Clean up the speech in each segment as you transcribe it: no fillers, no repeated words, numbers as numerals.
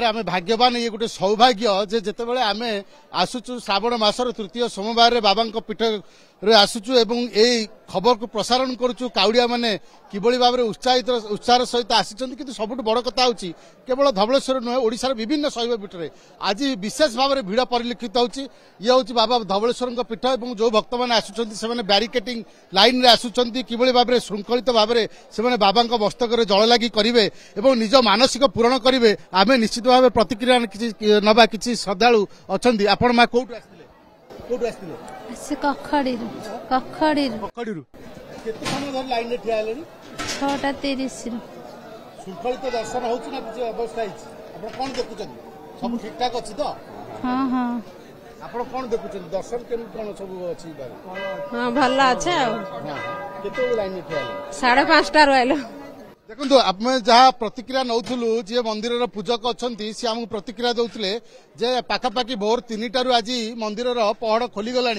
आम भाग्यवान ये गोटे सौभाग्य जे जिते आम आसुचु श्रावण मासर तृतीय सोमवार बाबा पीठ रे आसुचु एवं यही खबर को प्रसारण करुचु काउड़िया माने किभली भाव में उत्साह सहित आसी किंतु सबुठ बड़ कथा होची केवल धवलेश्वर नुहे ओडिशार विभिन्न शैवपीठ में आज विशेष भाव में भिड़ परिलक्षित होची ये होची बाबा धवलेश्वर पीठ और जो भक्त मैंने आसुचंती से बैरिकेटिंग लाइन रे आसुचंती किभली भाव में श्रृंखलित भाव में से बाबा मस्तक जल लगी करेंगे और निज मानसिक पूरण करेंगे आम निश्चित भाव प्रतिक्रिया नवा किसी श्रद्धालु अच्छा आपण माँ कौटू कखड़ी केते समय धरि लाइन रे ठिया हेलेनी 6:30 श्रृंखलित दर्शन होची ना किसी अवस्था हिची आपण कोन देखुचन सब ठीक ठाक अछि तो हाँ हाँ आपण कोन देखुचन दर्शन केन कोन सब अछि बारे हाँ भल्ला अच्छे केते लाइन रे ठिया हेले 5:30 रहिलो देखो आप जहाँ प्रतिक्रिया नौलु जी मंदिर पूजक अच्छा सी आमको प्रतिक्रिया दौले जे पाखापाखि भोर 3टारू आज मंदिर पहड़ खोलीगला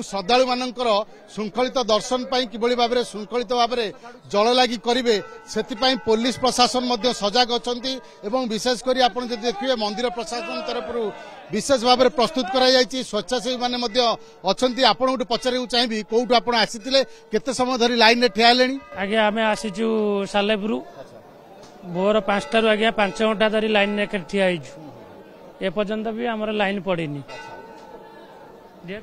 श्रद्धालु मानकर श्रृंखलित दर्शन किभली भाव में श्रृंखलित भाव में जल लगी करेंगे से पुलिस प्रशासन सजग अच्छा विशेषकर आप देखिए मंदिर प्रशासन तरफ विशेष भाव में प्रस्तुत कर स्वेच्छासेवी मैंने अच्छा आपन गोटे पचारे चाहिए कौटू आप आसी केते समय धरी लाइन रे ठिया हेलेनी आगे आम आसीचु सालेपुर भोर 5टारू आगे 5 घंटा धरी लाइन रे ठिया ए पर्यंत भी आमर लाइन पड़ेनी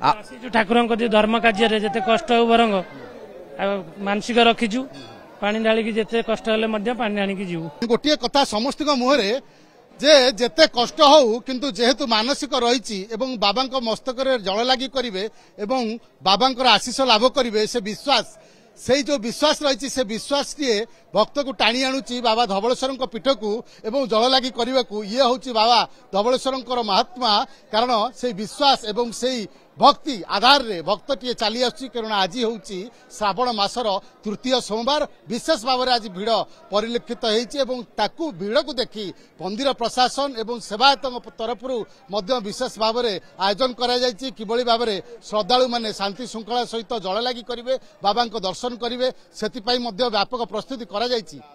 आसीचु ठाकुर धर्म कार्य जिते कष्ट हो बरंग मानसिक रखीचु पानी ढालिकी जिते कष्ट हेले पानी आनिकी जीवु गोटे कथा समस्त मुहरे जे जेते कष्ट हो किंतु जेहेतु मानसिक रही बाबा मस्तक जल लगी करेंगे बाबा आशीष लाभ करेंगे से विश्वास से जो विश्वास रही से विश्वास टे भक्त को टाणी आणुची बाबा धवलेश्वर पीठ को एवं जल लगी करने को ये हूँ बाबा धवलेश्वर महात्मा कारण से विश्वास एवं से भक्ति आधार रे भक्त टी चली कारण आज हूँ श्रावण मासर तृतीय सोमवार विशेष भाव में आज भिड़ परिलक्षित होती भिड़ को देखी मंदिर प्रशासन एवं सेवायत तरफ विशेष भाव में आयोजन किभली भाव में श्रद्धालु माने शांति श्रृंखला सहित जल लगी करेंगे बाबा दर्शन करेंगे से व्यापक प्रस्तुति करा